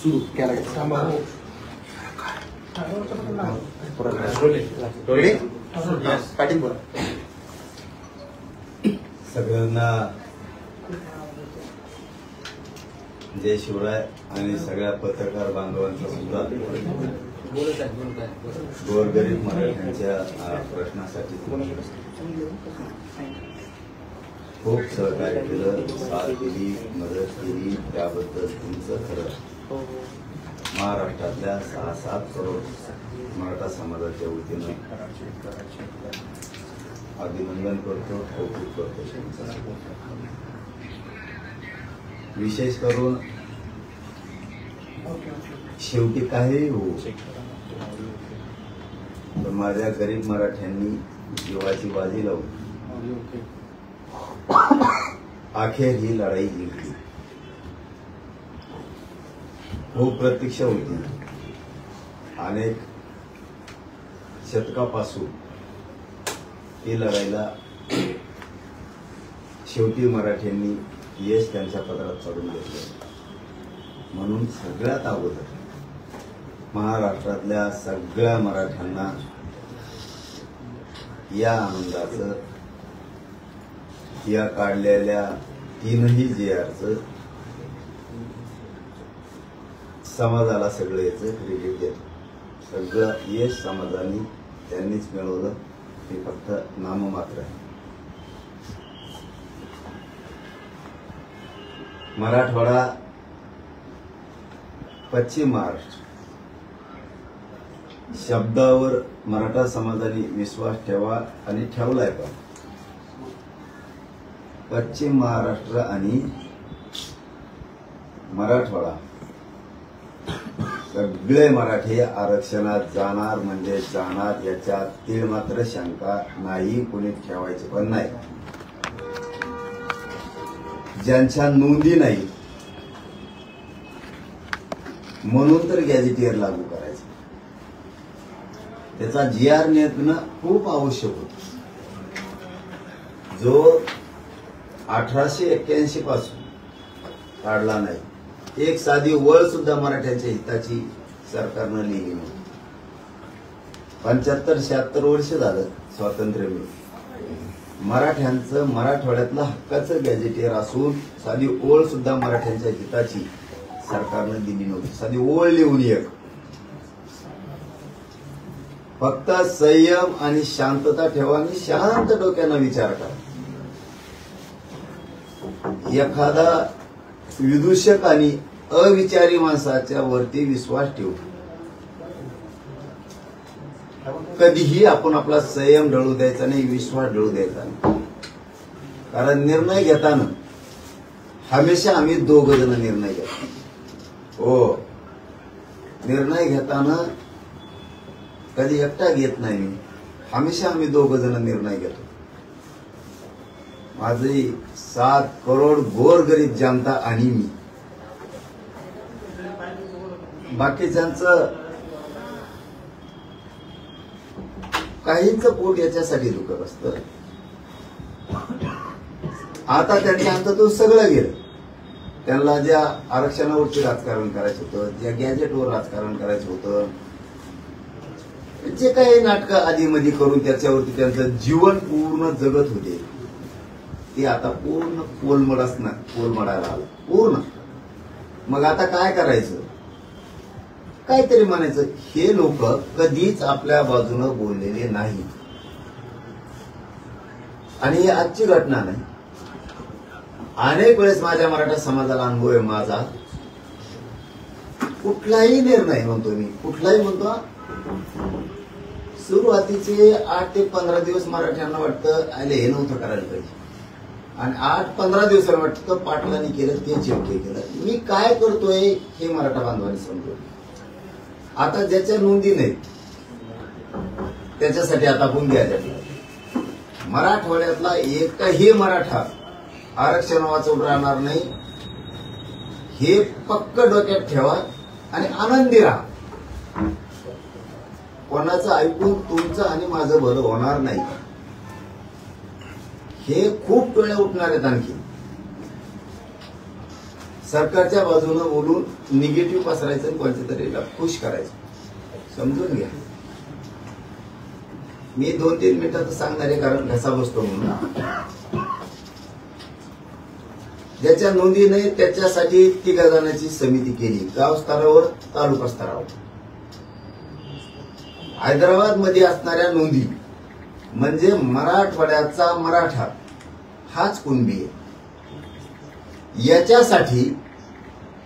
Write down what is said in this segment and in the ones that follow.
सुरू केला पाटील बोला. सगळ्यांना जय शिवराय आणि सगळ्या पत्रकार बांधवांचा सुद्धा गोरगरीब मराठ्यांच्या प्रश्नासाठी खूप सहकार्य केलं, साथ दिली, मदत केली, त्याबद्दल तुमचं खरं महाराष्ट्रातल्या 6-7 करोड मराठा समाजाच्या वतीनं अभिनंदन करतो, कौतुक करतो. विशेष करून शेवटी काही हो पण माझ्या गरीब मराठ्यांनी जीवाची बाजी लावून अखेर ही लढाई जिंकली. खूप प्रतीक्षा होती. अनेक शतकापासून ही लढाईला शेवटी मराठ्यांनी यश त्यांच्या पदरात चढून घेतलं. म्हणून सगळ्यात अगोदर महाराष्ट्रातल्या सगळ्या मराठ्यांना या आनंदाचं, या काढलेल्या 3ही JRचं समाजाला सगळं याचं क्रेडिट देतो. सगळं यश समाजाने त्यांनीच मिळवलं, हे फक्त नाममात्र आहे. मराठवाडा, पश्चिम महाराष्ट्र शब्दावर मराठा समाजाने विश्वास ठेवा आणि ठेवलाय. पण पश्चिम महाराष्ट्र आणि मराठवाडा सगळे मराठी आरक्षणात जाणार म्हणजे जाणार, याच्यात तीळ मात्र शंका नाही, कोणी ठेवायची पण नाही. ज्यांच्या नोंदी नाही म्हणून तर गॅझेटियर लागू करायचं, त्याचा GR नेमणं खूप आवश्यक होतं. जो 1881 पासून काढला नाही. एक साधी वळ सुद्धा मराठ्यांच्या हिताची सरकारनं लिहिली नाही. 75-76 वर्ष झालं स्वातंत्र्य मिळून. मराठ्यांचं मराठवाड्यातलं हक्काचं गॅझेटियर असून साधी ओळ सुद्धा मराठ्यांच्या हिताची सरकारनं दिली नव्हती. साधी ओळ लिहून एक. फक्त संयम आणि शांतता ठेवा आणि शांत डोक्यानं विचार करा. एखादा विदूषक आणि अविचारी माणसाच्या वरती विश्वास ठेवू कधीही आपण आपला संयम ढळू द्यायचा नाही, विश्वास ढळू द्यायचा नाही. कारण निर्णय घेताना हमेशा आम्ही 2 जण निर्णय घेतो. हो, निर्णय घेताना कधी एकटा घेत नाही मी, हमेशा आम्ही 2 जण निर्णय घेतो. माझी 7 करोड गोरगरीब जनता आणि मी. बाकीच्यांचं काहींच पोट याच्यासाठी दुखत असतं. आता त्यांच्या अंततून सगळं गेलं. त्यांना ज्या आरक्षणावरती राजकारण करायचं होतं, ज्या गॅजेटवर राजकारण करायचं होतं, जे काही नाटकं आधीमध्ये करून त्याच्यावरती त्यांचं जीवन पूर्ण जगत होते, ते आता पूर्ण कोलमडायला आलं पूर्ण. मग आता काय करायचं, काहीतरी म्हणायचं. हे लोक कधीच आपल्या बाजूनं बोललेले नाही. आणि ही आजची घटना नाही, अनेक वेळेस माझ्या मराठा समाजाला अनुभव आहे माझा. कुठलाही निर्णय म्हणतो मी, कुठलाही म्हणतो, सुरुवातीचे 8 ते 15 दिवस मराठ्यांना वाटतं आले हे नव्हतं करायला पाहिजे, आणि 8-15 दिवसांना वाटतं पाटलांनी केलं ते योग्य केलं. मी काय करतोय हे मराठा बांधवांनी समजवलं. आता ज्याच्या नोंदी नाही त्याच्यासाठी आता आपण घ्यायचं. मराठवाड्यातला एकही मराठा आरक्षण वाचून राहणार नाही, हे पक्क डोक्यात ठेवा आणि आनंदी राहा. कोणाचं ऐकून तुमचं आणि माझं भलं होणार नाही. हे खूप टोळ्या उठणार आहेत आणखी. सरकारच्या बाजूनं बोलून निगेटिव्ह पसरायचं आणि कोणत्या तरीला खुश करायचं. समजून घ्या. मी 2-3 मिनिटात सांगणार आहे, कारण घसा बसतो म्हणून. ज्याच्या नोंदी नाही त्याच्यासाठी 3 जणांची समिती केली, गाव स्तरावर, तालुका स्तरावर. हैदराबाद मध्ये असणाऱ्या नोंदी म्हणजे मराठवाड्याचा मराठा हाच कुणबी आहे. याच्यासाठी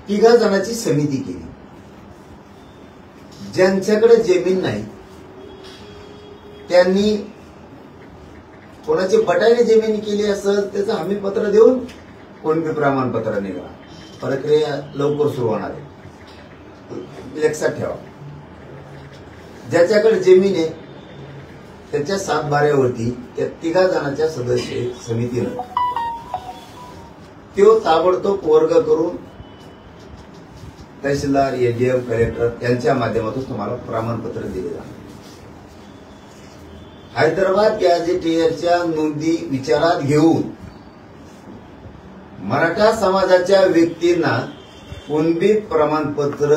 3 जणांची समिती केली. ज्यांच्याकडे जमीन नाही त्यांनी, कोणाची बटाईने जमीन केली असेल त्याचं हमीपत्र देऊन कुणबी प्रमाणपत्र निघाला. प्रक्रिया लवकर सुरू होणार आहे, लक्षात ठेवा. ज्याच्याकडे जमीन आहे त्याच्या 7 बाऱ्यावरती त्या 3 जणांच्या सदस्य समितीनं तो ताबडतोब वर्ग करून तहसीलदार, एडीएम, कलेक्टर यांच्या माध्यमातून तुम्हाला प्रमाणपत्र दिले जाणार. हैदराबाद गॅझेटियरच्या नोंदी विचारात घेऊन मराठा समाजाच्या व्यक्तींना कुणबी प्रमाणपत्र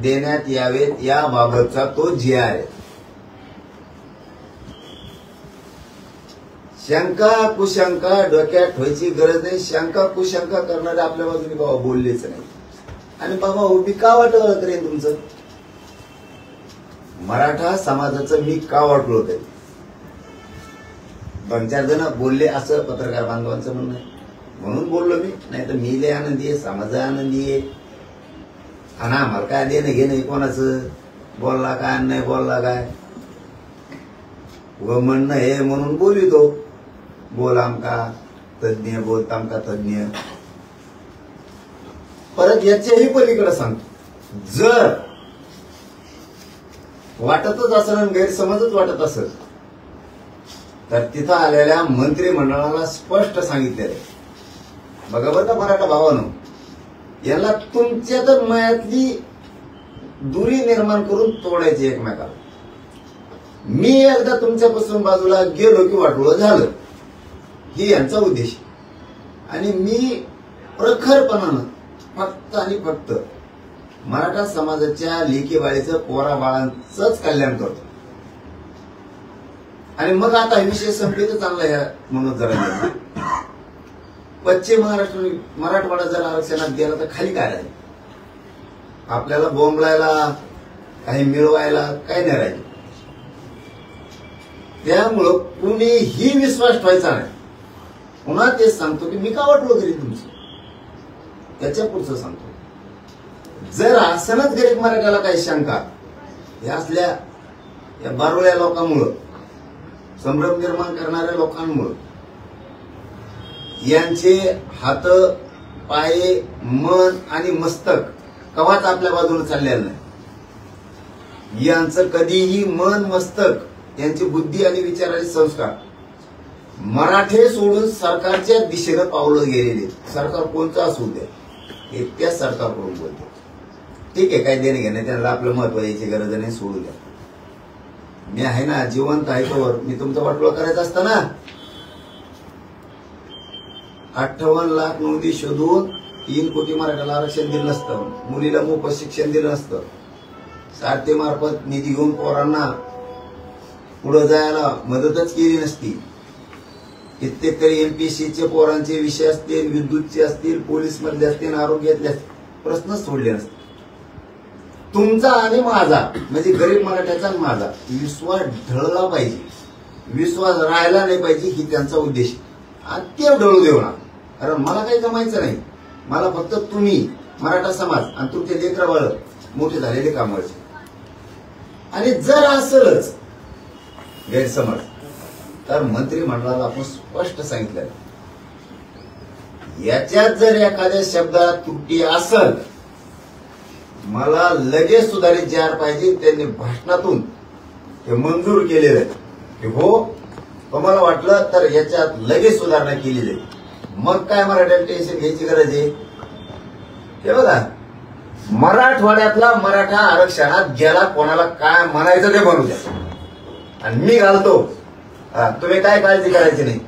देण्यात यावेत याबाबतचा तो जी आहे. शंका कुशंका डोक्यात ठेवायची गरज नाही. शंका कुशंका करणारे आपल्या बाजूने बाबा बोललेच नाही. आणि बाबा उभी का वाटवलं करेन तुमचं? मराठा समाजाचं मी का वाटलो तरी 2-4 जण बोलले असं पत्रकार बांधवांचं म्हणणं आहे, म्हणून बोललो मी. नाही तर मी लय आनंदी आहे, समाज आनंदी आहे. आणि आम्हाला काय देणं घेणं कोणाचं, बोलला काय नाही बोलला काय, व म्हणणं हे म्हणून बोलितो. बोल आमका तज्ञ, बोलताम का तज्ञ. परत याच्याही पलीकडे सांगतो, जर वाटतच असेल आणि गैरसमजच वाटत असेल तर तिथं आलेल्या मंत्रिमंडळाला स्पष्ट सांगितलेलं आहे. बघा बरं का मराठा भावानो, याला तुमच्या तर मयातली दुरी निर्माण करून तोडायची एकमेकाला. मी एकदा तुमच्यापासून बाजूला गेलो की वाटोळं झालं, ही यांचा उद्देश. आणि मी प्रखरपणानं फक्त आणि फक्त मराठा समाजाच्या लेकी बाळीचं, पोरा बाळांचंच कल्याण करतो. आणि मग आता विषय संपलेच चांगला ह्या म्हणून जरा पश्चिम महाराष्ट्र मराठवाडा जर आरक्षणात गेला तर खाली काय राहील? आपल्याला बोंबलायला, काही मिळवायला काही नाही राहील. त्यामुळं कुणीही विश्वास ठेवायचा नाही. पुन्हा तेच सांगतो की मी का वाटलो गरीब तुमचं, त्याच्या पुढचं सांगतो. जर असनच गरीब मराठ्याला काही शंका या असल्या या बारोळ्या लोकांमुळं, संभ्रम निर्माण करणाऱ्या लोकांमुळं, यांचे हात, पाय, मन आणि मस्तक कवाच आपल्या बाजूने चाललेलं नाही. यांचं कधीही मन, मस्तक, यांची बुद्धी आणि विचाराचे संस्कार मराठे सोडून सरकारच्या दिशेनं पावलं गेलेले. सरकार कोणतं असू द्या, हे त्या सरकारकडून बोलते. ठीक आहे, काही देणे घेणे, त्यांना आपलं महत्व यायची गरज नाही, सोडू द्या. मी आहे ना, जिवंत आहे तोवर मी तुमचं वाटोळं करायचं असतं ना. 58 लाख नोंदी शोधून 3 कोटी मराठ्याला आरक्षण दिलं नसतं, मुलीला मोफत शिक्षण दिलं नसतं, सारथीमार्फत निधी घेऊन पोरांना पुढे जायला मदतच केली नसती. कित्येक तरी एमपीसीचे पोरांचे विषय असतील, विद्युतचे असतील, पोलीस मधले असतील, आरोग्यातले असतील, प्रश्नच सोडले नसते. तुमचा आणि माझा म्हणजे गरीब मराठ्याचा आणि माझा विश्वास ढळला पाहिजे, विश्वास राहायला नाही पाहिजे, ही त्यांचा उद्देश. आणि ते ढळू देऊ नका. कारण मला काही जमायचं नाही. मला फक्त तुम्ही, मराठा समाज आणि तुमचे लेकरं बाळ मोठे झालेले कामाचे. आणि जर असलच गैरसमज तर मंत्रिमंडळाला आपण स्पष्ट सांगितलं, याच्यात जर एखाद्या शब्दात त्रुटी असेल, मला लगेच सुधारित जाहीर पाहिजे. त्यांनी भाषणातून ते मंजूर केलेलं आहे की हो, तुम्हाला वाटलं तर याच्यात लगेच सुधारणा केली जाईल. मग काय मराठ्याला टेन्शन घ्यायची गरज आहे? हे बघा, मराठवाड्यातला मराठा आरक्षणात गेला, कोणाला काय म्हणायचं ते म्हणू द्या, आणि मी घालतो. तुम्ही काय काळजी करायची नाही.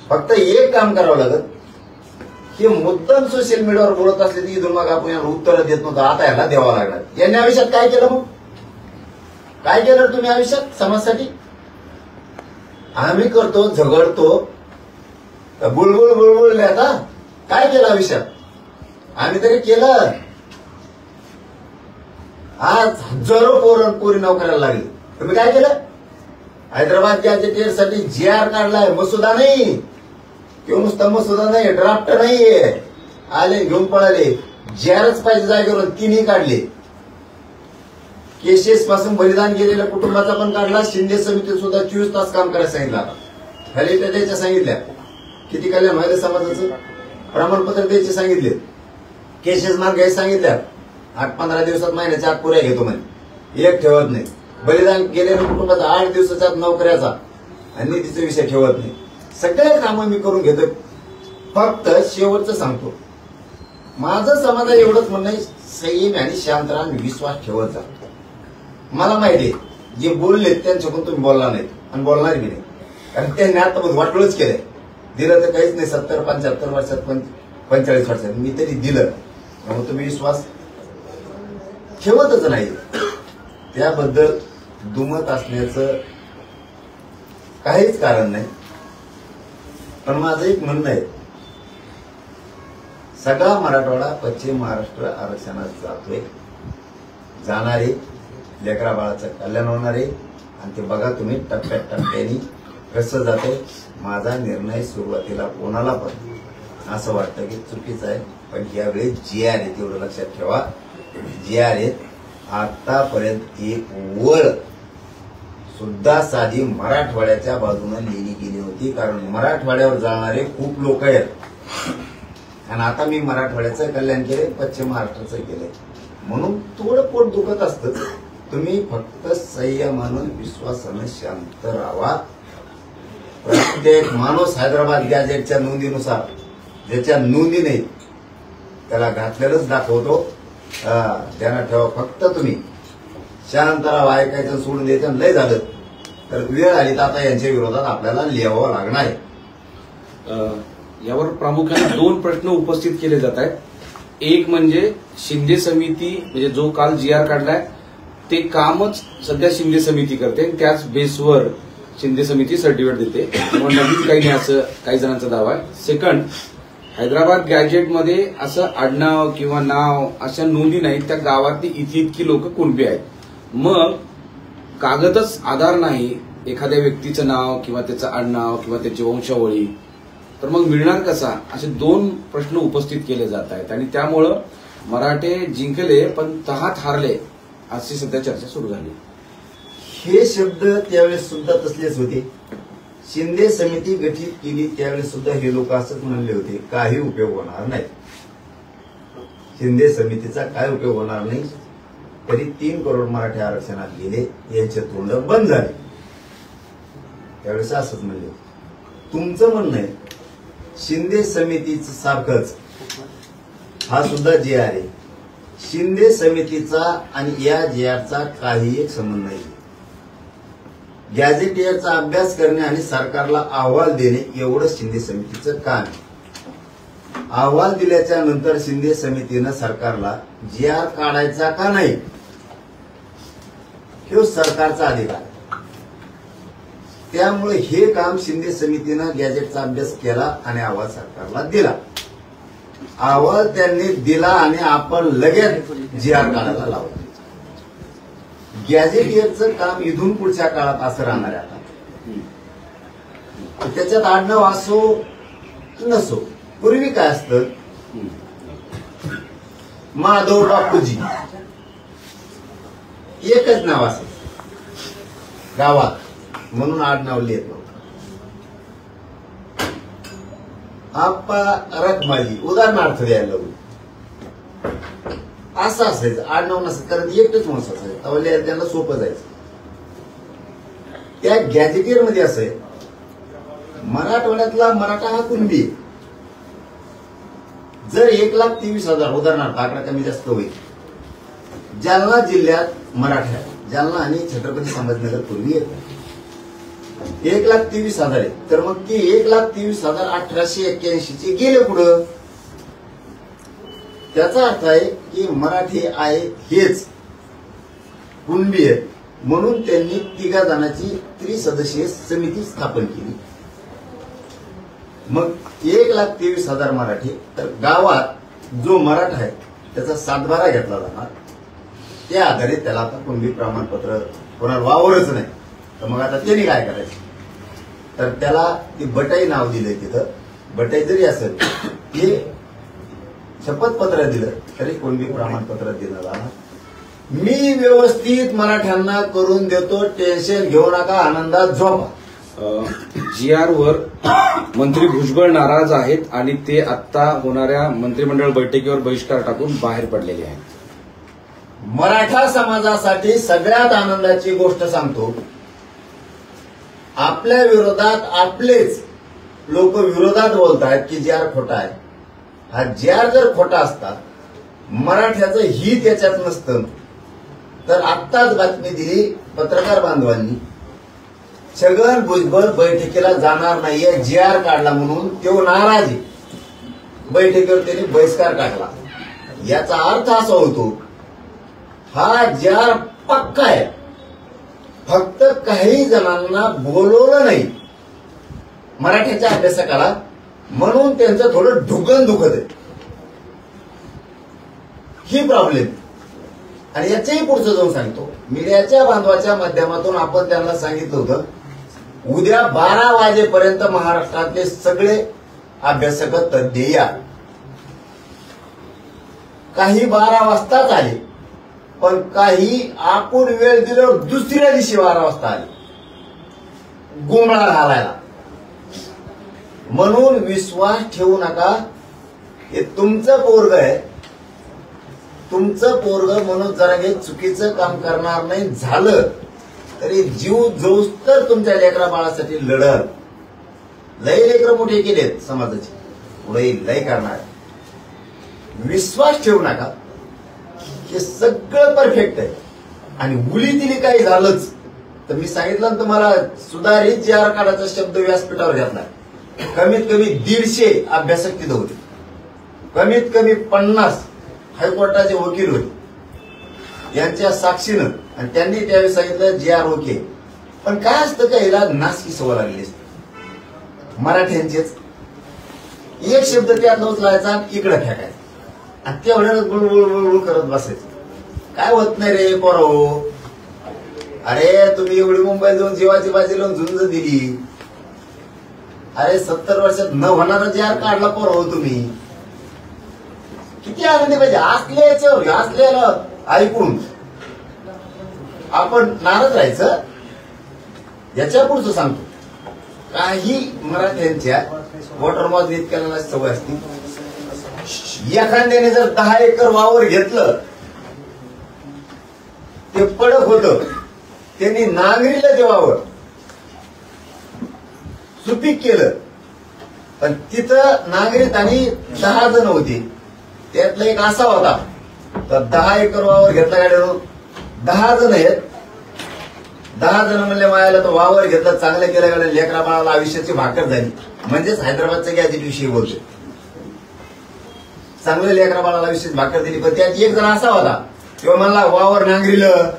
फक्त एक काम करावं लागत, हे मुद्दाम सोशल मीडियावर बोलत असले की इथून मग आपण याला उत्तर देत नव्हतं, आता याला द्यावं लागणार. यांनी आयुष्यात काय केलं मग? काय केलं तुम्ही आयुष्यात समाजासाठी? आम्ही करतो, झगडतो, बुलबुल बुलबुल आता काय केलं आयुष्यात? आम्ही तरी केलं. आज हजारो पोरी नोकऱ्याला लागली. तुम्ही काय केलं? हैदराबाद गॅजेटियरसाठी GR काढलाय, मसुदा नाही किंवा नुसता मसुदा नाही, ड्राफ्ट नाहीये. आले घेऊन पळाले. GRच पाहिजे जागेवर, तिन्ही काढले. केसेस पासून बलिदान गेलेल्या कुटुंबाचा पण काढला. शिंदे समितीत सुद्धा 24 तास काम करायला सांगितलं. खाली त्या द्यायच्या सांगितल्या. किती कल्याण व्हायला समाजाचं प्रमाणपत्र द्यायचे सांगितले. केसेस मार्ग घ्यायला सांगितल्या. 8-15 दिवसात, महिन्याच्या आत पुऱ्या घेतो म्हणे. एक ठेवत नाही. बलिदान गेलेल्या कुटुंबाचा 8 दिवसाच्या नोकऱ्याचा आणि निधीचा विषय ठेवत नाही. सगळे कामं मी करून घेतो. फक्त शेवटचं सांगतो, माझं समाजाला एवढंच म्हणणं आहे, संयम आणि शांत राहा, विश्वास ठेवत जा. मला माहिती आहे जे बोलले त्यांच्याकडून तुम्ही बोलला नाही आणि बोलणार बी नाही, कारण त्यांनी आता वाटोळच केलंय. दिलं तर काहीच नाही. 70-75 वर्षात 45 वर्षात मी तरी दिलं. मग तुम्ही विश्वास ठेवतच नाही. त्याबद्दल दुमत असण्याचं काहीच कारण नाही. पण माझं एक म्हणणं आहे, सगळा मराठवाडा पश्चिम महाराष्ट्र आरक्षणात जातोय. जाणारे लेकरा बाळाचं कल्याण होणार आहे. आणि ते बघा तुम्ही टप्प्याटप्प्याने कसं जाते. माझा निर्णय सुरुवातीला कोणाला पण असं वाटतं की चुकीचा आहे, पण यावेळी GR आहे तेवढं लक्षात ठेवा. GR आहेत. आतापर्यंत एक वळ सुद्धा साधी मराठवाड्याच्या बाजूने लिहिली गेली होती, कारण मराठवाड्यावर जाणारे खूप लोक आहेत. आणि आता मी मराठवाड्याचं कल्याण केले, पश्चिम महाराष्ट्राचं केलंय, म्हणून थोडं पोट दुखत असतं. तुम्ही फक्त संयमानं विश्वासानं शांत राहा. प्रत्येक माणूस हैदराबाद गॅजेटच्या नोंदीनुसार ज्याच्या नोंदी नाही त्याला घातलेलंच दाखवतो. ध्यानात ठेवा. फक्त तुम्ही शांत राहा. ऐकायचं सोडून द्यायचं. लय झालं तर वेळ आली तर आता यांच्या विरोधात आपल्याला लिहावं लागणार आहे. यावर प्रामुख्याने 2 प्रश्न उपस्थित केले जात आहेत. एक म्हणजे शिंदे समिती, म्हणजे जो काल GR काढलाय ते कामच सध्या शिंदे समिती करते, त्याच बेसवर शिंदे समिती सर्टिफिकेट देते, त्यामुळे नवीन काही नाही असं काही जणांचा दावा आहे. सेकंड, हैदराबाद गॅजेटमध्ये असं आडनाव किंवा नाव अशा नोंदी नाहीत. त्या गावातली इतकी लोक कुणबी आहेत. मग कागदच आधार नाही एखाद्या व्यक्तीचं नाव किंवा त्याचं आडनाव किंवा त्याची वंशावळी, तर मग मिळणार कसा? असे 2 प्रश्न उपस्थित केले जात आहेत. आणि त्यामुळं मराठे जिंकले पण तहात हारले अशी सध्या चर्चा सुरू झाली. हे शब्द त्यावेळेस सुद्धा तसलेच होते. शिंदे समिती गठीत केली त्यावेळेस सुद्धा हे लोक असंच म्हणले होते, काही उपयोग होणार नाही. शिंदे समितीचा काय उपयोग होणार नाही. तरी 3 करोड मराठी आरक्षणात गेले, यांचे तोंड बंद झाले. त्यावेळेस असंच म्हणले. तुमचं म्हणणं आहे शिंदे समितीचं सारखंच हा सुद्धा GR आहे. शिंदे समितीचा आणि या GRचा काही एक संबंध नाही. गॅझेटियरचा अभ्यास करणे आणि सरकारला अहवाल देणे एवढं शिंदे समितीचं काम आहे. अहवाल दिल्याच्या नंतर शिंदे समितीनं सरकारला GR काढायचा का नाही हे सरकारचा अधिकार. त्यामुळे हे काम शिंदे समितीनं गॅजेटचा अभ्यास केला आणि अहवाल सरकारला दिला. अहवाल त्यांनी दिला आणि आपण लगेच GR काढायला लावला. गॅजेटियरचं काम इथून पुढच्या काळात असं राहणार आहे. आता त्याच्यात आडनाव असो नसो, पूर्वी काय असतं, माधव बापूजी एकच नाव असत गावात, म्हणून आडनाव लिहित नव्हतं. आप्पा रखमाजी उदाहरणार्थ द्यायला लागलो, असं असायचं. आडनाव नसत, कारण एकटच माणूस असायचं. तेव्हा त्यांना सोपं जायचं. त्या गॅजेटियर मध्ये असं आहे, मराठवाड्यातला मराठा हा कुणबी जर 1,23,000 उदाहरणार्थ, आकडा कमी जास्त होईल, जालना जिल्ह्यात मराठा, जालना आणि छत्रपती संभाजीनगर पूर्वी येतात, 1,23,000 आहे. तर मग ती 1,23,000 1881 चे गेले पुढं. त्याचा अर्थ आहे की मराठी आहे हेच कुणबी आहे, म्हणून त्यांनी 3 जणांची त्रिसदस्यीय समिती स्थापन केली. मग 1,23,000 मराठी, तर गावात जो मराठा आहे त्याचा 7/12 घेतला जाणार. त्या आधारे त्याला आता कुणबी प्रमाणपत्र कोणाला वावरच नाही, तर मग आता त्यांनी काय करायचं, तर त्याला ती बटाई नाव दिलंय. तिथं बटाई जरी असेल ते शपथपत्र दिलं तरी कुणबी प्रमाणपत्र दिलं जाणार. मी व्यवस्थित मराठ्यांना करून देतो, टेन्शन घेऊ नका, आनंदात झोपा. GR वर मंत्री भुजबळ नाराज आहेत आणि ते आता होणाऱ्या मंत्रिमंडळ बैठकीवर बहिष्कार टाकून बाहेर पडलेले आहेत. मराठा समाजासाठी सगळ्यात आनंदाची गोष्ट सांगतो, आपल्या विरोधात आपलेच लोक विरोधात बोलतायत की GR खोटा आहे. हा GR जर खोटा असता, मराठ्याचं हित याच्यात नसतं, तर आत्ताच बातमी दिली पत्रकार बांधवांनी, छगन भुजबळ बैठकीला जाणार नाहीये, GR काढला म्हणून तो नाराज आहे, बैठकीवर त्यांनी बहिष्कार टाकला. याचा अर्थ असा होतो, हा GR पक्का आहे, फक्त काही जणांना बोलवलं नाही मराठ्याच्या अभ्यासकाला, म्हणून त्यांचं थोडं ढुकन दुखत आहे, ही प्रॉब्लेम. आणि याच्याही पुढचं जाऊन सांगतो, मीडियाच्या बांधवाच्या माध्यमातून आपण त्यांना सांगितलं होतं, उद्या 12 वाजेपर्यंत महाराष्ट्रातले सगळे अभ्यासक तज्ञ या. काही 12 वाजताच आले, पण काही आपण वेळ दिल्यावर दुसऱ्या दिवशी 12 वाजता आले गोंधळा घालायला. म्हणून विश्वास ठेवू नका, हे तुमचं पोरग आहे, तुमचं पोरग म्हणून जरा हे चुकीचं काम करणार नाही, झालं तरी जीव जोस तर तुमच्या लेकरा बाळासाठी लढल. लय लेकर मोठे केलेत समाजाचे, पुढे लय करणार. विश्वास ठेवू नका, हे सगळं परफेक्ट आहे. आणि उली दिली काही झालंच तर मी सांगितलं ना तुम्हाला, सुधारित GR काढायचा शब्द व्यासपीठावर घेतला. कमीत कमी 150 अभ्यासक तिथं होते, कमीत कमी 50 हायकोर्टाचे वकील होते यांच्या साक्षीनं, आणि त्यांनी त्यावेळी सांगितलं GR ओके. पण काय असतं का, याला नासकी सवय लागली असते मराठ्यांचेच. एक शब्द त्यात उचलायचा इकडे फेकायचा आणि तेवढ्याच बुळबुळ करत बसायचं. काय होत नाही रे पोराओ, अरे तुम्ही एवढी मुंबईत जाऊन जीवाची बाजी लावून झुंज दिली, अरे 70 वर्षात न होणारा GR काढला पोराओ तुम्ही. किती आनंदी पाहिजे असले असलेला ऐकून आपण नाराज राहायचं. याच्या पुढचं सांगतो, काही मराठ्यांच्या वॉटर मॉज इतक्याला सवय असते, एखाद्याने जर 10 एकर वावर घेतलं, ते पडक होतं, त्यांनी नांगरीला ते वावर सुपीक केलं, पण तिथं नांगरीत आणि 10 जण होते, त्यातला एक असा होता, तर 10 एकर वावर घेतला गाड्यानं, 10 जण आहेत, 10 जण म्हणले मायाला तो वावर घेतला, चांगलं केलं गाड्या, लेकरा बाळाला आयुष्याची भाकर झाली. म्हणजेच हैदराबादच्या गॅजेट विषयी बोलतो, चांगलं लेकरा बाळाला आयुष्याची भाकर दिली. पण त्यात एक जण असा होता, किंवा मला वावर नांगरीलं,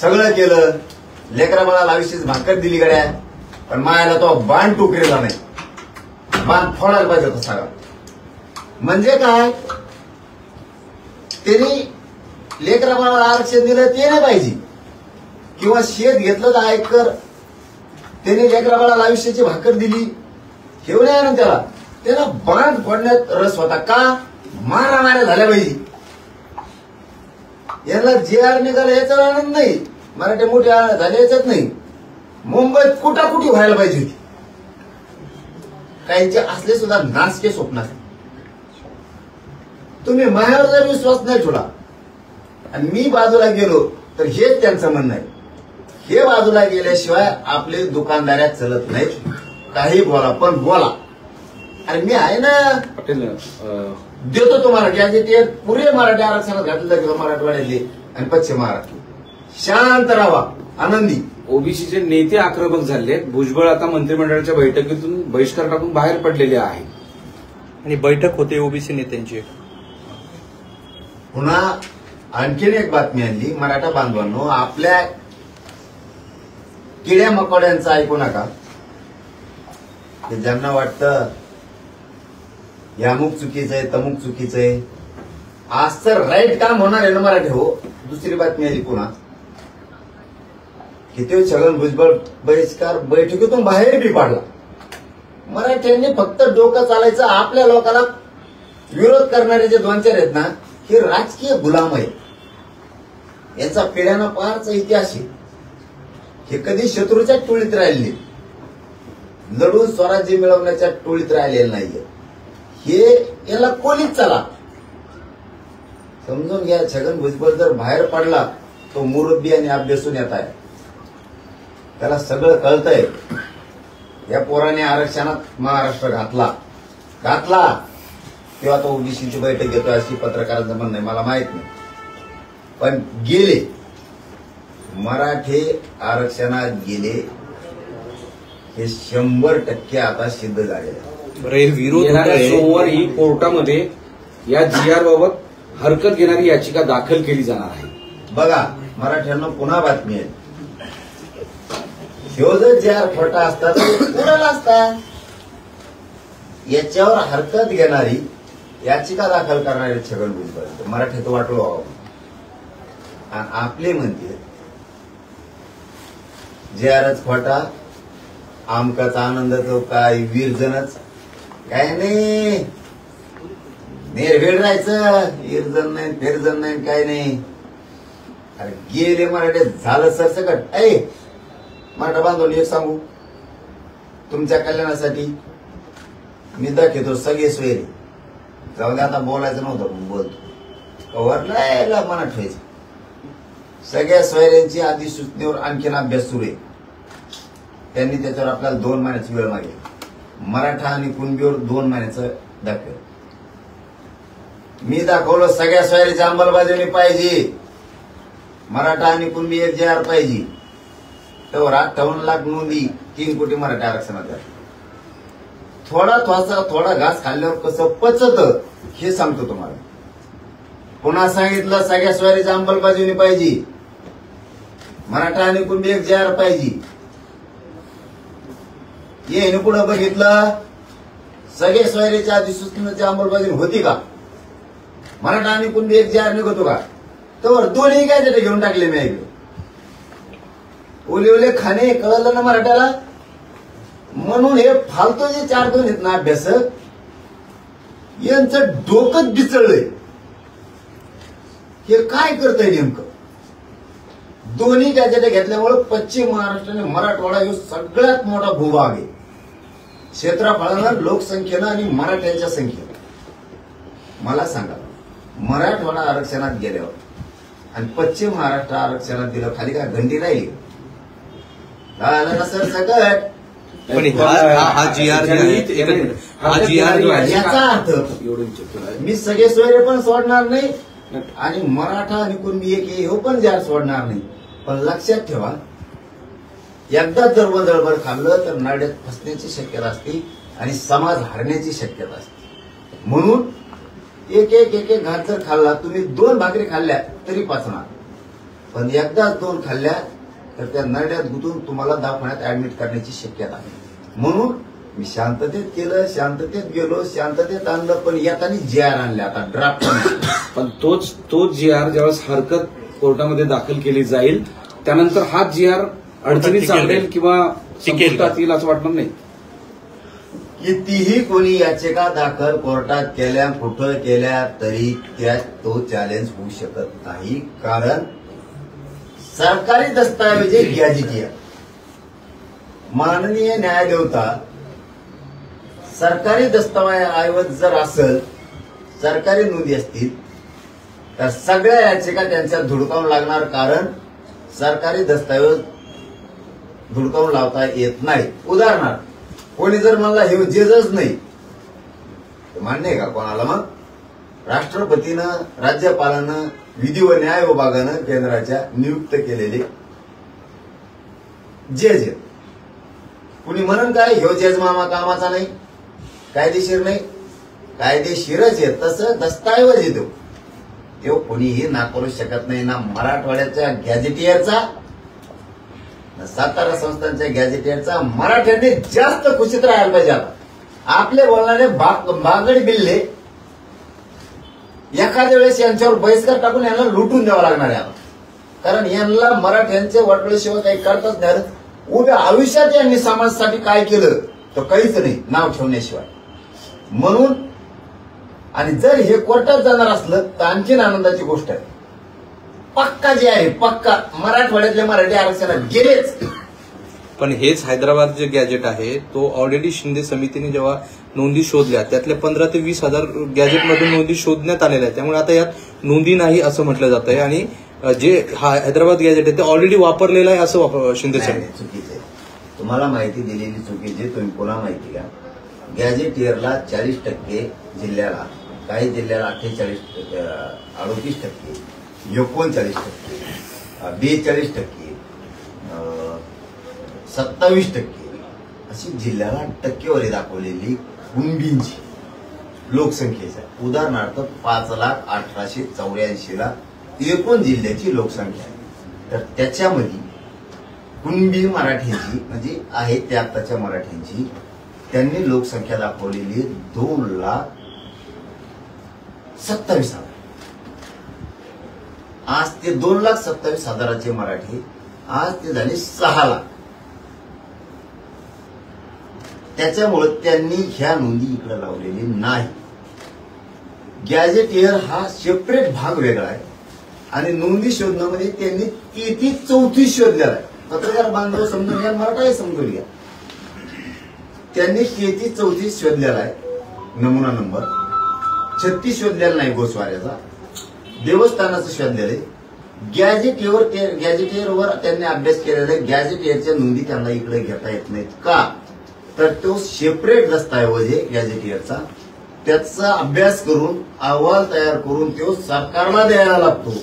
सगळं केलं, लेकरा बाळाला आयुष्याची भाकर दिली गाड्या, पण मायाला तो बाण टोकरेला नाही, बाण फोडायला पाहिजे होता सगळा. म्हणजे काय, त्यांनी लेकरा बाळाला आरक्षण दिलं ते नाही पाहिजे, किंवा शेत घेतलं 10 एकर, त्यांनी लेकरा बाळाला आयुष्याची भाकर दिली, हे नाही ना त्याला, त्याला बाण फोडण्यात रस होता. का, मारामाऱ्या झाल्या पाहिजे. याला GR निघाला याचा आनंद नाही, मराठी मोठे झाले याच्यात नाही, मुंबईत कुटाकुटी व्हायला पाहिजे होती. काहींचे असले सुद्धा नासके स्वप्न. तुम्ही माझ्यावर जर विश्वास नाही ठेवला आणि मी बाजूला गेलो तर हेच त्यांचं म्हणणं आहे, हे बाजूला गेल्याशिवाय आपले दुकानदाऱ्यात चलत नाहीत. काही बोला पण बोला, आणि मी आहे ना, पटेल देतो तुम्हाला गॅजेट पुरे मराठी आरक्षणात घातलं किंवा मराठवाड्यातले आणि पश्चिम महाराष्ट्र. शांत राहा, आनंदी. ओबीसीचे नेते आक्रमक झाले, भुजबळ आता मंत्रिमंडळाच्या बैठकीतून बहिष्कार टाकून बाहेर पडलेले आहेत. आणि बैठक होते ओबीसी नेत्यांची. पुन्हा आणखीन एक बातमी आणली, मराठा बांधवांनो, आपल्या किड्या मकोड्यांचं ऐकू नका. ज्यांना वाटतं हे अमुक चुकीचं आहे, तमुक चुकीचं आहे, आज तर राईट काम होणार आहे ना मराठी हो. दुसरी बातमी आली पुन्हा की ते छगन भुजबळ बहिष्कार बैठकीतून बाहेर बी पाडला. मराठ्यांनी फक्त डोकं चालायचं. आपल्या लोकांना विरोध करणारे जे 2-4 आहेत ना, हे राजकीय गुलाम आहे. याचा पिढ्यानं पारचा इतिहास आहे. हे कधी शत्रूच्या टोळीत राहिले, लढून स्वराज्य मिळवण्याच्या टोळीत राहिलेलं नाहीये. हे याला कोणीच चला समजून घ्या. छगन भुजबळ जर बाहेर पडला तो मुरब्बी आणि अभ्यासून येत आहे. त्याला सगळं कळतंय. या पोराने आरक्षणात महाराष्ट्र घातला तेव्हा तो ओबीसीची बैठक घेतोय अशी पत्रकारांचं म्हणणं आहे. मला माहित नाही, पण गेले मराठे आरक्षणात गेले हे 100% आता सिद्ध झालेलं. येणाऱ्या सोमवारी कोर्टामध्ये या GR बाबत हरकत घेणारी याचिका दाखल केली जाणार आहे. बघा मराठ्यांना पुन्हा बातमी आहे. ह्यो जर GR खोटा असता तर उडाला असता. याच्यावर हरकत घेणारी याचिका दाखल करणारे छगन भुजबळ मराठ्यात वाटलो व्हावं. आपले म्हणते GRच खोटा, आमकाचा आनंद तो काय विरजनच काय नाही. निर्भीड राहायचं, विरजन नाही फिरजन नाही काय नाही. अरे गेले मराठे झालं सरसकट. मराठा बांधवून एक सांगू, तुमच्या कल्याणासाठी मी दाखवतो सगळे सोयरे. जाऊ दे आता बोलायचं नव्हतं, बोलतो कव्हरला मनात ठेवायचं. सगळ्या सोयऱ्यांची अधिसूचनेवर आणखीन अभ्यास सुरू आहे. त्यांनी त्याच्यावर आपल्याला 2 महिन्याची वेळ मागली. मराठा आणि कुणबीवर 2 महिन्याचं दाखवलं. मी दाखवलं सगळ्या सोयरीची अंमलबजावणी पाहिजे. मराठा आणि कुणबी एक GR पाहिजे. तर 58 लाख नोंदी 3 कोटी मराठा आरक्षणात द्या. थोडा घास खाल्ल्यावर कसं पचत हे सांगतो तुम्हाला. पुन्हा सांगितलं सगळ्या सोयरीची अंमलबजावणी पाहिजे. मराठा आणि कुणबी एक GR पाहिजे. हे पुढे बघितलं सगळे सोयरीच्या अधिसूचनेची अंमलबजावणी होती का? मराठा आणि कुणबी एक GR निघतो का? तर दोन्ही काय त्याचे घेऊन टाकले मी ऐकलं. ओले खाणे कळलं ना मराठ्याला. म्हणून हे फालतू जे 4-2 आहेत ना अभ्यासक, यांचं डोकंच बिचळलंय. हे काय करतंय नेमकं? दोन्ही गॅजेट घेतल्यामुळे पश्चिम महाराष्ट्र आणि मराठवाडा हे सगळ्यात मोठा भूभाग आहे. क्षेत्रफळानं, लोकसंख्येनं आणि मराठ्यांच्या संख्येनं. मला सांगा, मराठवाडा आरक्षणात गेल्यावर आणि पश्चिम महाराष्ट्र आरक्षणात दिलं, खाली काय घंटी राहिली? झालं ना सर सकट. पण हा GR याचा अर्थ मी सगळे सोयरे पण सोडणार नाही आणि मराठा आणि कुणबी एक हे पण GR सोडणार नाही. पण लक्षात ठेवा, एकदा जर वंजळभर खाल्लं तर नाड्यात फसण्याची शक्यता असते आणि समाज हरण्याची शक्यता असते. म्हणून एक घात जर खाल्ला, तुम्ही 2 भाकरी खाल्ल्या तरी पचणार. पण एकदाच 2 खाल्ल्या तर त्या नरड्यात गुंतून तुम्हाला दवाखान्यात ऍडमिट करण्याची शक्यता आहे. म्हणून मी शांततेत केलं, शांततेत गेलो, शांततेत आणलं. पण येताना GR आणले आता ड्राफ्ट. पण तोच GR ज्यावेळेस हरकत कोर्टामध्ये दाखल केली जाईल त्यानंतर हा GR अडचणीत सापडेल किंवा संपुष्टात येईल असं वाटणार नाही. कितीही कोणी याचिका दाखल कोर्टात केल्या, कुठं केल्या तरी त्यात तो चॅलेंज होऊ शकत नाही. कारण सरकारी दस्तावेज गॅजेटियर माननीय न्यायदेवता सरकारी दस्तावेज जर असेल, सरकारी नोंदी असतील तर सगळ्या याचिका त्यांच्या धुडकावून लागणार. कारण सरकारी दस्तावेज धुडकावून लावता येत नाही. उदाहरणार्थ कोणी जर म्हणला हे जेजच नाही, मान्य आहे का कोणाला? मग राष्ट्रपतीनं, राज्यपालानं, विधी व न्याय विभागानं केंद्राच्या नियुक्त केलेले जज. कुणी म्हणून काय ह्यो जज मामा कामाचा नाही, कायदेशीर नाही, कायदेशीरच आहे, तसं दस्तऐवज येतो तो कोणीही नाकारू शकत नाही, ना मराठवाड्याच्या गॅझेटियरचा ना सातारा संस्थांच्या गॅझेटियरचा. मराठ्यांनी जास्त खुशीत राहायला पाहिजे. आता आपले बोलणारे बागड बिल्ले एखाद्या वेळेस यांच्यावर बहिष्कार टाकून यांना लुटून द्यावं लागणार आहे. कारण यांना मराठ्यांचे वाटोळ्याशिवाय काही करताच नाही. उद्या आयुष्यात यांनी समाजासाठी काय केलं तर काहीच नाही, नाव ठेवण्याशिवाय. म्हणून आणि जर हे कोर्टात जाणार असलं तर आणखीन आनंदाची गोष्ट आहे. पक्का जे आहे पक्का मराठवाड्यातले मराठी आरक्षणात गेलेच. पण हेच हैदराबाद जे गॅजेट आहे तो ऑलरेडी शिंदे समितीने जेव्हा नोंदी शोधल्या त्यातल्या 15 ते 20 हजार गॅजेटमधून नोंदी शोधण्यात आलेल्या आहेत. त्यामुळे आता यात नोंदी नाही असं म्हटलं जात आहे आणि जे हा हैदराबाद गॅजेट आहे ते ऑलरेडी वापरलेलं आहे असं शिंदे समिती. चुकीचं आहे. तुम्हाला माहिती दिलेली चुकीची. तुम्ही पुन्हा माहिती घ्या. गॅजेटियरला 40% जिल्ह्याला, काही जिल्ह्याला 38%, 39%, 42%, 27% अशी जिल्ह्याला टक्केवारी दाखवलेली कुणबींची लोकसंख्येच्या. उदाहरणार्थ 5,18,84 ला एकूण जिल्ह्याची लोकसंख्या आहे. तर त्याच्यामध्ये कुणबी मराठ्यांची म्हणजे आहे त्या आत्ताच्या मराठ्यांची त्यांनी लोकसंख्या दाखवलेली 2,27,000. आज ते 2,27,000चे मराठी आज ते झाले 6 लाख. त्याच्यामुळे त्यांनी ह्या नोंदी इकडे लावलेली नाही. गॅजेटियर हा सेपरेट भाग वेगळा आहे आणि नोंदी शोधण्यामध्ये त्यांनी 33-34 शोधलेला आहे. पत्रकार बांधव समजून घ्या, मराठाही समजून घ्या. त्यांनी 33-34 शोधलेला आहे नमुना नंबर. 36 शोधलेला नाही गोस्वाऱ्याचा, देवस्थानाचं शोधलेलं आहे. गॅजेटियरवर त्यांनी अभ्यास केलेला आहे. गॅजेटियरच्या नोंदी त्यांना इकडे घेता येत नाहीत. का तर तो सेपरेट दस्तऐवज आहे गॅजेटियरचा. त्याचा अभ्यास करून अहवाल तयार करून तो सरकारला द्यायला लागतो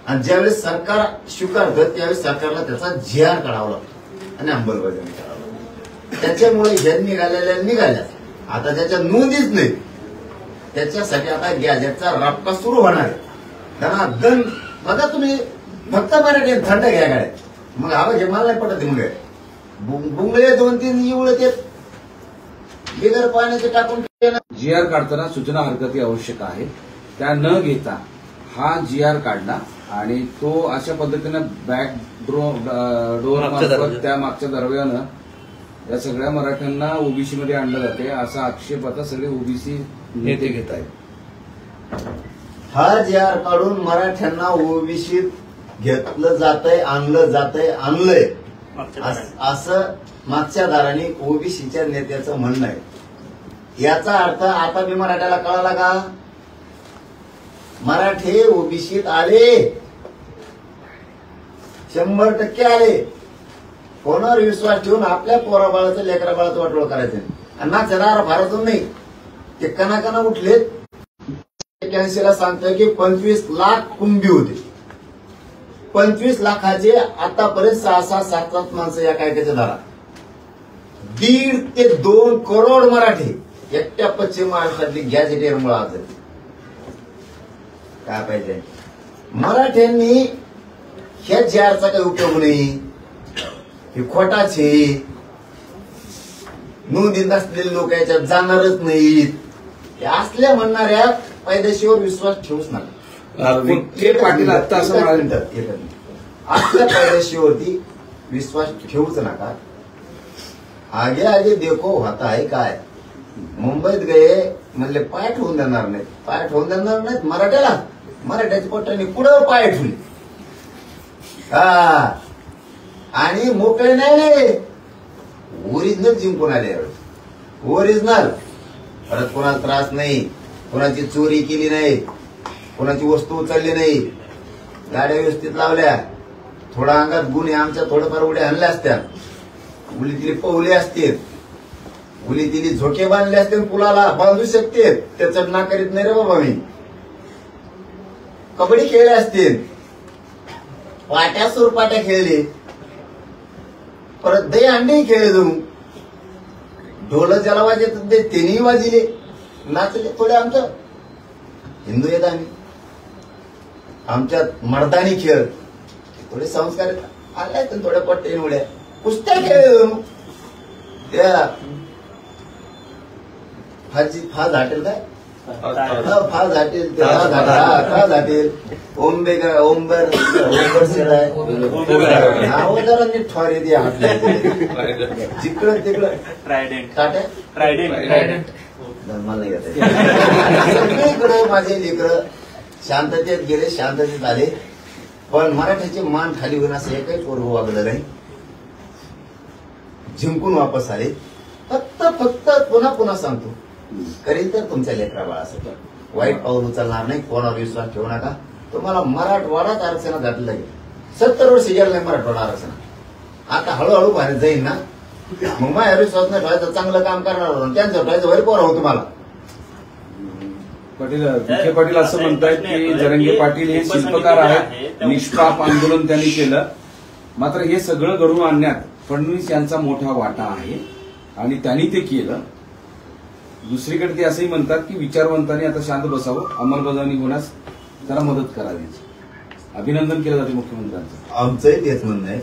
आणि ज्यावेळेस सरकार स्वीकारतं त्यावेळेस सरकारला त्याचा GR काढावा लागतो आणि अंमलबजावणी करावं लागतो. त्याच्यामुळे ह्या निघाल्या. आता त्याच्या नोंदीच नाही. त्याच्यासाठी आता गॅजेटचा राबका सुरू होणार आहे. त्यांना दन बघा तुम्ही फक्त मराठी थंड घ्या गाड्या. मग हा म्हणजे मला नाही पटत. मुले बुंगळे 2-3 इवळत येत बिगर पाण्याचे टाकून. GR काढताना सूचना हरकती आवश्यक आहे. त्या न घेता हा GR काढला आणि तो अशा पद्धतीनं बॅक डोअर मार्फत त्या मागच्या दरव्यानं या सगळ्या मराठ्यांना ओबीसी मध्ये आणलं जाते असा आक्षेप आता सगळे ओबीसी नेते घेत आहेत. हा GR काढून मराठ्यांना ओबीसीत घेतलं जातंय, आणलंय असं मागच्या दाराने ओबीसीच्या नेत्याचं म्हणणं आहे. याचा अर्थ आता मी मराठ्याला कळाला का? मराठे ओबीसीत आले, 100% आले. कोणावर विश्वास ठेवून आपल्या पोराबाळाचं लेकराबाळाचं वाटोळ करायचं आणि नाच्या दारा फारतून नाही. ते कणाकणा उठलेत. 81 ला सांगतोय की 25 लाख कुंभी होते. 25 लाखाचे आतापर्यंत 6-7 माणसं या कायद्याच्या दारात. 1.5 ते 2 करोड मराठी एकट्या पश्चिम महाराष्ट्रातली गॅजेटियरमुळे आज काय पाहिजे. मराठ्यांनी ह्या GRचा काही उपयोग नाही. हे खोटाचे नोंदी नसलेले लोक याच्यात जाणारच नाहीत. हे असल्या म्हणणाऱ्या पैदाशीवर विश्वास ठेवूच नका. पाटील आता असं म्हणाले आपल्या पैदाशीवरती विश्वास ठेवूच नका. आगे देखो होता है काय. मुंबईत गए म्हणले पाय ठेवून देणार नाहीत. पाय ठेवून देणार नाहीत मराठ्याला. मराठ्याच्या पोटाने कुठं पाय ठेवले. आणि मोकळे नाही. ओरिजिनल जिंकून आले. ओरिजिनल. परत कोणाला त्रास नाही, कोणाची चोरी केली नाही, कोणाची वस्तू उचलली नाही, गाड्या व्यवस्थित लावल्या. थोडा अंगात गुन्हे आमच्या थोडंफार उड्या आणल्या असत्या. उली तिली पवले असते, उली तिली झोके बांधले असते. पुलाला बांधू शकते. ते चढणा करीत नाही रे बाबा. मी कबड्डी खेळले असतील, पाट्या सुरपाट्या खेळले, परत दही अंडे खेळले. जाऊन ढोल ज्याला वाजत तेही वाजले. नाचले थोडे आमचं हिंदू आहेत आम्ही, आमच्यात मर्दानी खेळ थोडे संस्कार आले तर थोड्या पट्टे उड्या कुस्त्या खेळ त्या फाज हॉटेल काय फाज हॉटेल फाज हॉटेल ओंबर शेळाय नाव जरा नीट ठोरे दे जिकडं तिकडं ट्रायडेंट मला सगळीकडे माझे लेकर शांततेत गेले, शांततेत आले, पण मराठ्याची मान खाली होऊन असं एकही पोरग वागलं नाही. जिंकून वापस आले. फक्त पुन्हा सांगतो, करील तर तुमच्या लेकरा बाळासाठी वाईट पाऊल उचलणार नाही, कोणावर विश्वास ठेवू नका. तुम्हाला मराठवाडाच आरक्षणात घातलं लागेल. 70 वर्ष गेलं नाही मराठवाडा आरक्षणात. आता हळूहळू बाहेर जाईल ना, मग माझ्या विश्वास नाही ठेवायचं, चांगलं काम करणार त्यांचं ठेवायचं वैर पोर हो तुम्हाला. विखे पाटील असं म्हणतायत की जरंगे पाटील हे शिल्पकार आहेत, निष्पाप आंदोलन त्यांनी केलं, मात्र हे सगळं घडवून आणण्यात फडणवीस यांचा मोठा वाटा आहे आणि त्यांनी ते केलं. दुसरीकडे ते असंही म्हणतात की विचारवंतांनी आता शांत बसावं, अंमलबजावणी होण्यास जरा मदत करावी. अभिनंदन केलं जाते मुख्यमंत्र्यांचं. आमचंही तेच म्हणणं आहे.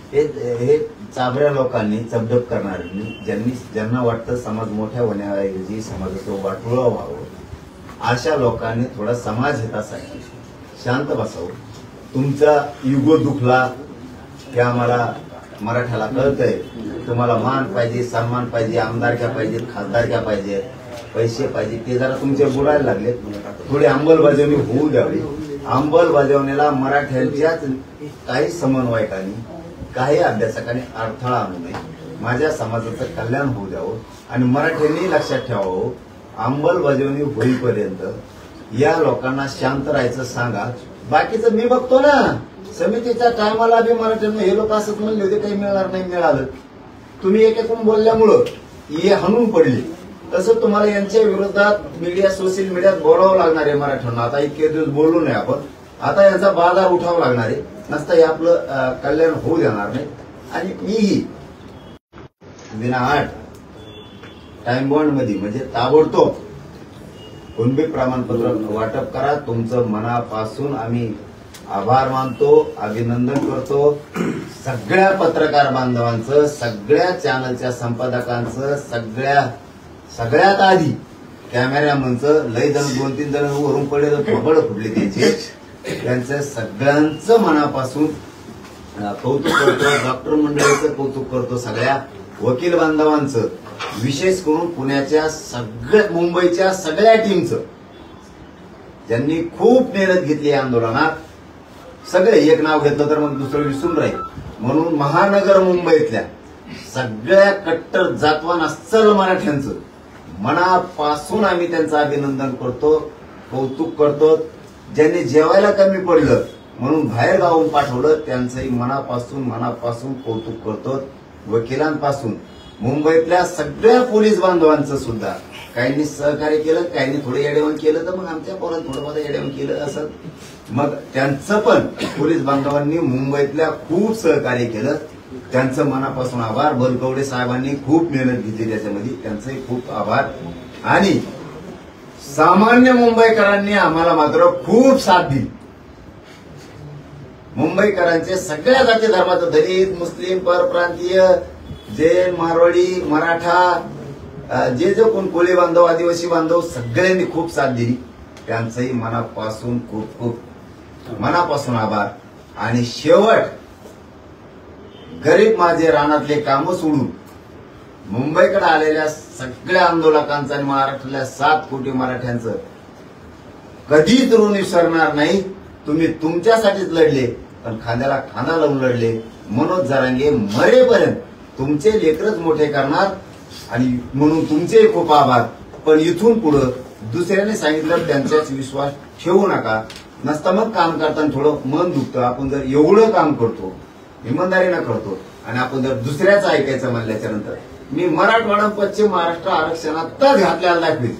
हे चाबऱ्या लोकांनी, चबडब करणाऱ्यांनी, ज्यांना वाटतं समाज मोठ्या होण्याऐवजी समाजाचं वाटोळं व्हावं, अशा लोकांनी थोडा समाज हितासाठी शांत बसावं. तुमचा युगो दुखला की आम्हाला मराठ्याला कळतंय, तुम्हाला मान पाहिजे, सन्मान पाहिजे, आमदारक्या पाहिजेत, खासदारक्या पाहिजेत, पैसे पाहिजे, ते जरा तुमचे बुडायला लागले. थोडी अंमलबजावणी होऊ द्यावी. अंमलबजावणीला मराठ्यांच्याच काही समन्वयकांनी, काही अभ्यासकांनी अडथळा आणू नये. माझ्या समाजाचं कल्याण होऊ द्यावं आणि मराठ्यांनी लक्षात ठेवावं, अंमलबजावणी होईपर्यंत या लोकांना शांत राहायचं सांगा. बाकीचं मी बघतो ना. समितीच्या टायमाला बी मराठ्यांना हे लोक असंच म्हणले होते, काही मिळणार नाही, मिळालं. तुम्ही एकेकून बोलल्यामुळं हे हणून पडले. तसं तुम्हाला यांच्या विरोधात मीडिया, सोशल मीडियात बोलावं लागणार आहे मराठ्यांना. आता इतके दिवस बोललो नाही आपण, आता यांचा बाजार उठावा लागणार आहे. नसता हे आपलं कल्याण होऊ देणार नाही. आणि मीही विना टाइम बॉन्ड मध्ये म्हणजे ताबडतोब कुणबी प्रमाणपत्र वाटप करा. तुमचं मनापासून आम्ही आभार मानतो, अभिनंदन करतो. सगळ्या पत्रकार बांधवांचं, सगळ्या चॅनलच्या संपादकांचं, सगळ्यात आधी कॅमेरामनचं, लय जण 2-3 जण वरून पडले तर थोबड फुटले त्यांचं सगळ्यांचं मनापासून कौतुक करतो. डॉक्टर मंडळीचं कौतुक करतो, सगळ्या वकील बांधवांचं, विशेष करून पुण्याच्या मुंबईच्या सगळ्या टीमचं, ज्यांनी खूप मेहनत घेतली या आंदोलनात. सगळे एक नाव घेतलं तर मग दुसरं विसरून राहील. म्हणून महानगर मुंबईतल्या सगळ्या कट्टर जातवान अस्सल मराठ्यांचं मनापासून आम्ही त्यांचं अभिनंदन करतो, कौतुक करतो. ज्यांनी जेवायला कमी पडलं म्हणून बाहेर गावून पाठवलं त्यांचंही मनापासून कौतुक करतो. वकिलांपासून मुंबईतल्या सगळ्या पोलीस बांधवांचं सुद्धा, काहींनी सहकार्य केलं, काहींनी थोडं येडेवण केलं, तर मग आमच्या पोरांनी थोडं येडेवण केलं असं. मग त्यांचं पण पोलीस बांधवांनी मुंबईतल्या खूप सहकार्य केलं. त्यांचं मनापासून आभार. बलकवडे साहेबांनी खूप मेहनत घेतली त्याच्यामध्ये, त्यांचंही खूप आभार. आणि सामान्य मुंबईकरांनी आम्हाला मात्र खूप साथ दिली. मुंबईकरांचे सगळ्या जाती धर्माचं, दलित, मुस्लिम, परप्रांतीय, जैन, मारवाडी, मराठा, जे कोण कोळी बांधव, आदिवासी बांधव, सगळ्यांनी खूप साथ दिली. त्यांचंही मनापासून मनापासून आभार. आणि शेवट, गरीब माझे रानातले कामं सोडून मुंबईकडे आलेल्या सगळ्या आंदोलकांचं आणि महाराष्ट्रातल्या 7 कोटी मराठ्यांचं कधीच ऋण विसरणार नाही. तुम्ही तुमच्यासाठीच लढले, पण खांद्याला खांदा लावून लढले. मनोज जरांगे मरेपर्यंत तुमचे लेकरच मोठे करणार आणि म्हणून तुमचेही खूप आभार. पण इथून पुढं दुसऱ्याने सांगितलं त्यांच्याच विश्वास ठेवू नका. नसता मग काम करताना थोडं मन दुखतं. आपण जर एवढं काम करतो, इमानदारीनं करतो, आणि आपण जर दुसऱ्याचं ऐकायचं म्हणल्याच्या नंतर, मी मराठवाडा पश्चिम महाराष्ट्र आरक्षणातच घातल्याला दाखवेल.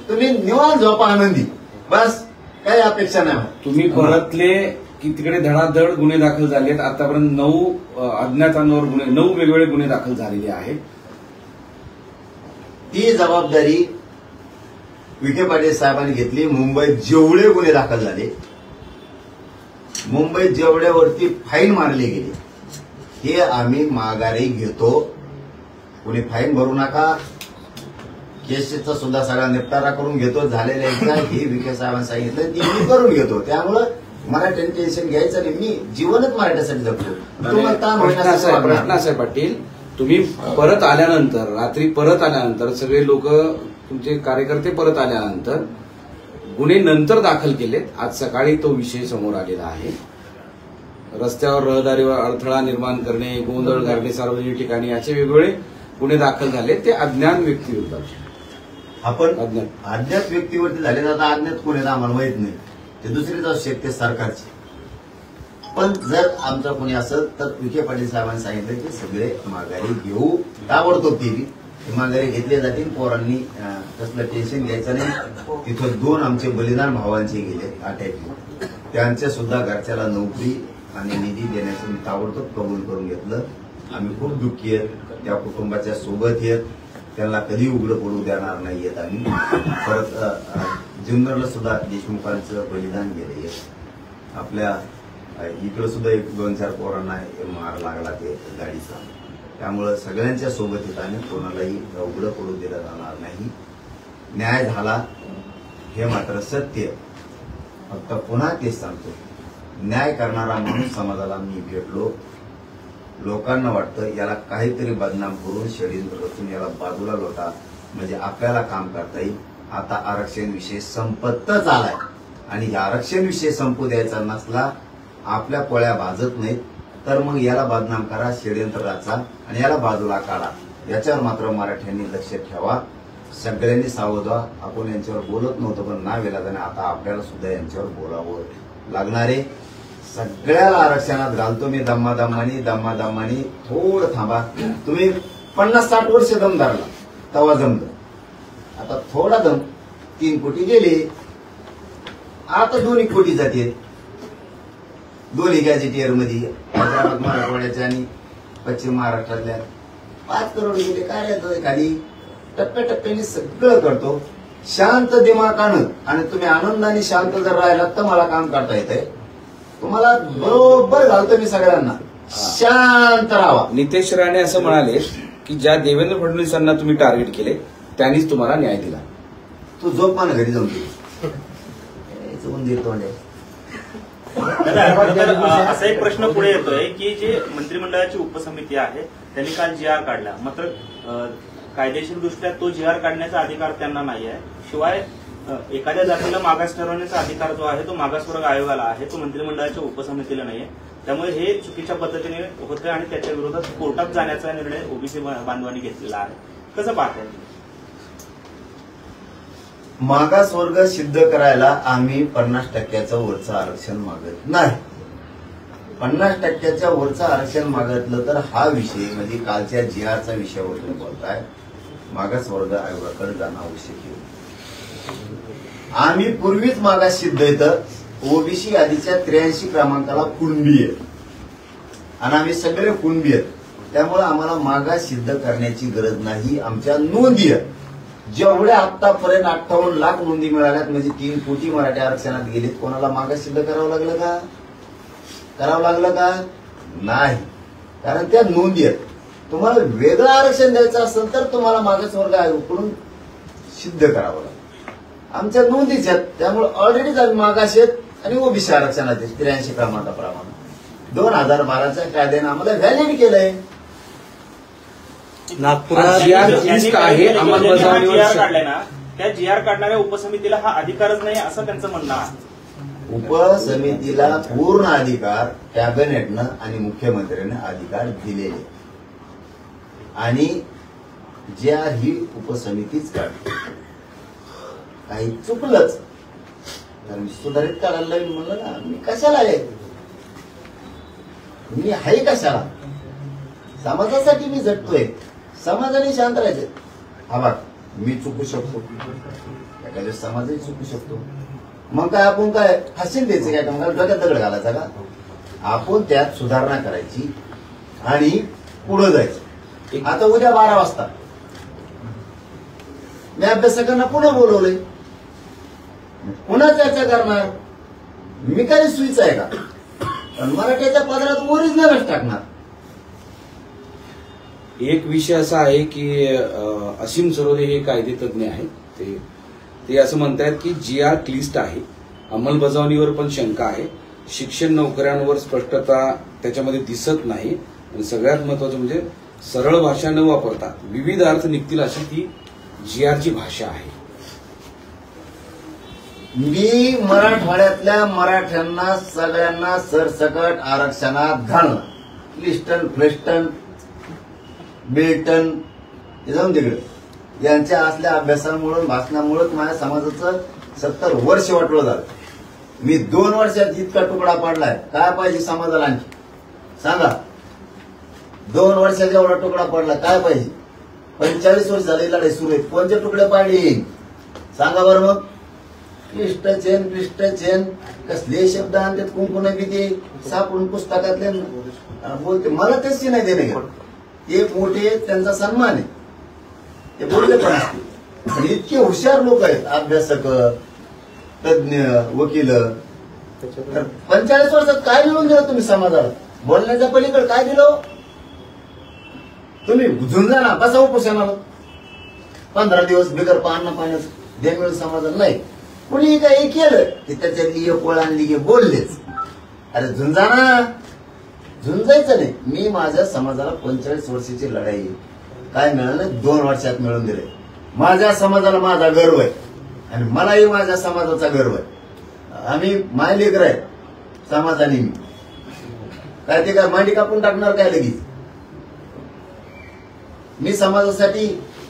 तुम्ही निवांत झोपा आनंदी, बस काही अपेक्षा नाही. तुम्ही परतले की तिकडे धडाधड गुन्हे दाखल झालेत. आतापर्यंत 9 अज्ञातांवर 9 वेगवेगळे गुन्हे दाखल झालेले आहेत. ती जबाबदारी विखे पाटील साहेबांनी घेतली. मुंबईत जेवढे गुन्हे दाखल झाले, मुंबईत जेवढ्यावरती फाईन मारले गेले, हे आम्ही माघारी घेतो. कोणी फाईन भरू नका, केसेसचा सुद्धा सगळा निपटारा करून घेतो. झालेल्या हे विखे साहेबांनी सांगितलं ती मी करून घेतो. त्यामुळं मला टेन्शन घ्यायचं नाही. मी जीवनच मराठ्यासाठी जगतो. तुम्हाला ताण होण्यासाठी प्रश्न असा आहे पाटील, तुम्ही परत आल्यानंतर, रात्री परत आल्यानंतर, सगळे लोक तुमचे कार्यकर्ते परत आल्यानंतर गुन्हे नंतर दाखल केलेत. आज सकाळी तो विषय समोर आलेला आहे. रस्त्यावर रहदारीवर अडथळा निर्माण करणे, गोंधळ घालणे सार्वजनिक ठिकाणी, असे वेगवेगळे गुन्हे दाखल झाले. ते अज्ञान व्यक्तीविरोधात. आपण अज्ञात व्यक्तीवरती झाले, आता अज्ञात कोण आहेत आम्हाला माहित नाही, ते दुसरीच असू शकते सरकारची. पण जर आमचा कोणी असत तर विखे पाटील साहेबांनी सांगितलं की सगळे माघारी घेऊ, ताबडतोब ती माघारी घेतले जातील. पोरांनी कसलं टेन्शन घ्यायचं नाही. तिथं 2 आमचे बलिदान भावांचे गेले अटॅक, त्यांच्या सुद्धा घरच्याला नोकरी आणि निधी देण्याचं मी ताबडतोब कबूल करून घेतलं. आम्ही खूप दुःखी आहेत, त्या कुटुंबाच्या सोबत आहेत, त्यांना कधी उघडं पडू देणार नाहीयेत आम्ही. परत जुन्नरला सुद्धा देशमुखांचं बलिदान गेले. आपल्या इकडे सुद्धा 1-2-4 पोरांना मार लागला ते गाडीचा. त्यामुळं सगळ्यांच्या सोबत येत आणि कोणालाही उघडं पडू दिलं जाणार नाही. न्याय झाला हे मात्र सत्य. फक्त पुन्हा तेच सांगतो, न्याय करणारा माणूस समाजाला मी भेटलो. लोकांना वाटतं याला काहीतरी बदनाम करून षडयंत्र रचून याला बाजूला लोटा म्हणजे आपल्याला काम करता येईल. आता आरक्षण विषय संपतच आलाय आणि या आरक्षण विषय संपू द्यायचा नसला, आपल्या पोळ्या भाजत नाहीत, तर मग याला बदनाम करा, षडयंत्र रचा आणि याला बाजूला काढा. याच्यावर मात्र मराठ्यांनी लक्ष ठेवा. सगळ्यांनी सावध व्हा. आपण यांच्यावर बोलत नव्हतो, पण नाविलाजाने आता आपल्याला सुद्धा यांच्यावर बोलावं लागणारे. सगळ्याला आरक्षणात घालतो मी दम्मादम्मानी. थोडं थांबा. तुम्ही 50-60 वर्ष दम धरला तवा जमलं. आता थोडा दम, 3 कोटी गेले, आता 2 कोटी जाते. दोन्ही गॅजेटियर मध्ये हैदराबाद मराठवाड्याच्या आणि पश्चिम महाराष्ट्रातल्या 5 करोड गेले. काय खाली टप्प्याटप्प्याने सगळं करतो शांत दिमागानं. आणि तुम्ही आनंदाने शांत जर राहिलात तर मला काम करता येतंय. तुम्हाला बरोबर घालतो मी सगळ्यांना, शांत राहावा. नितेश राणे असं म्हणाले की ज्या देवेंद्र फडणवीसांना तुम्ही टार्गेट केले त्यांनीच तुम्हाला न्याय दिला. तू झोप मान घरी जाऊन देतो. असा एक प्रश्न पुढे येतोय की जे मंत्रिमंडळाची उपसमिती आहे त्यांनी काल GR काढला, मात्र कायदेशीर दृष्ट्या तो GR काढण्याचा अधिकार त्यांना नाही आहे. शिवाय एखाद्या जातीला मागास ठरवण्याचा अधिकार जो आहे तो मागासवर्ग आयोगाला आहे, तो मंत्रिमंडळाच्या उपसमितीला नाहीये. त्यामुळे हे चुकीच्या पद्धतीने होते आणि त्याच्या विरोधात कोर्टात जाण्याचा निर्णय ओबीसी बांधवांनी घेतलेला आहे. कसं पाहताय? मागासवर्ग सिद्ध करायला आम्ही 50% वरचं आरक्षण मागत नाही. 50% वरचं आरक्षण मागितलं तर हा विषय म्हणजे कालच्या GRचा विषयावर तुम्ही बोलताय, मागासवर्ग आयोगाकडे जाणं आवश्यक आहे. आम्ही पूर्वीच मागास सिद्ध येतं. ओबीसी यादीच्या 83 क्रमांकाला कुणबी आहे आणि आम्ही सगळे कुणबी आहेत. त्यामुळे आम्हाला मागास सिद्ध करण्याची गरज नाही. आमच्या नोंदी आहेत जेवढ्या आतापर्यंत 58 लाख नोंदी मिळाल्यात, म्हणजे 3 कोटी मराठी आरक्षणात गेलेत. कोणाला मागास सिद्ध करावं लागलं का? नाही, कारण त्या नोंदी आहेत. तुम्हाला वेगळं आरक्षण द्यायचं असेल तर तुम्हाला मागासवर्ग आयोगाकडून सिद्ध करावं लागेल. आमच्या नोंदीच आहेत, त्यामुळे ऑलरेडीच आम्ही मागास आहेत आणि ओबीसी आरक्षणात 83 क्रमांकाप्रमाणे 2012च्या कायद्याने आम्हाला व्हॅलिड केलंय. नागपुरात आहे अंमलबजावणीवर काढलाय ना, त्या GR काढणाऱ्या उपसमितीला हा अधिकारच नाही असं त्यांचं म्हणणं आहे. उपसमितीला पूर्ण अधिकार कॅबिनेटनं आणि मुख्यमंत्र्यांनी अधिकार दिलेले आणि GR ही उपसमितीच काढते. काही चुकलंच तर मी सुधारित काढायला लागेल म्हणलं ना. मी कशाला आहे? मी आहे कशाला? समाजासाठी मी झटतोय. समाजाने शांत राहायचं. हा बघ, मी चुकू शकतो, एखाद्या समाजही चुकू शकतो. मग काय आपण काय हसीन द्यायचं काय? मग डोक्यात दगड घालायचा का? आपण त्यात सुधारणा करायची आणि पुढे जायचं. आता उद्या 12 वाजता मी अभ्यासकांना पुन्हा बोलवलंय. पुन्हा चर्चा करणार. मी काही सुईच आहे का? पण मराठ्याच्या पदरात ओरिजिनलच टाकणार. एक विषय असा आहे की असीम सरोदे हे कायदेतज्ञ आहेत. ते असं म्हणतायत की GR क्लिष्ट आहे, अंमलबजावणीवर पण शंका आहे, शिक्षण नोकऱ्यांवर स्पष्टता त्याच्यामध्ये दिसत नाही, आणि सगळ्यात महत्वाचं म्हणजे सरळ भाषा न वापरता विविध अर्थ निघतील अशी ती GRची भाषा आहे. मी मराठवाड्यातल्या मराठ्यांना सगळ्यांना सरसकट आरक्षणात घालणं. क्लिस्टन फ्लेस्टन बिल्टन हे जाऊन तिकडे यांच्या असल्या अभ्यासामुळे भाषणामुळे माझ्या समाजाचं 70 वर्ष वाटलं झालं. मी 2 वर्षात इतका तुकडा पाडलाय. काय पाहिजे समाजाला आणखी सांगा? 2 वर्षात एवढा तुकडा पडला काय पाहिजे? 45 वर्ष झाले लढाई सुरू आहे. कोणते तुकडे पाडले सांगा बरं मग? क्लिष्ट चेन कसले शब्द आणतात कुंकुन भीती सापडून पुस्तकातले बोलते. मला त्याची नाही देणे. ते मोठे त्यांचा सन्मान आहे, ते बोलले पण असते. आणि इतके हुशार लोक आहेत, अभ्यासक, तज्ञ, वकील. 45 वर्षात काय मिळून दिलं तुम्ही समाजाला? बोलण्याच्या पलीकडे काय दिलं तुम्ही? झुंजा ना बसा उपोषणाला 15 दिवस बिगर पाण्याचं दे मिळून समाजाला नाही. कुणी काही केलं की त्याच्यातली एक ओळ आणली की बोललेच. अरे झुंजा ना, झुंजायचं नाही. मी माझ्या समाजाला 45 वर्षाची लढाई काय मिळालं 2 वर्षात मिळून दिले. माझ्या समाजाला माझा गर्व आहे आणि मलाही माझ्या समाजाचा गर्व आहे. आम्ही मायलेकर आहे समाजाने. मी काय ते काय मांडी कापून टाकणार काय लगेच? मी समाजासाठी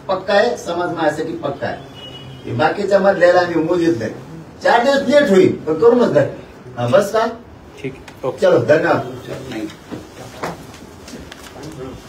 पक्का आहे, समाज माझ्यासाठी पक्का आहे. बाकीच्या मधल्याला आम्ही मोजित नाही. 4 दिवस लेट होईल पण करूनच बस का? ठीक. चलो धन्यवाद. नाही.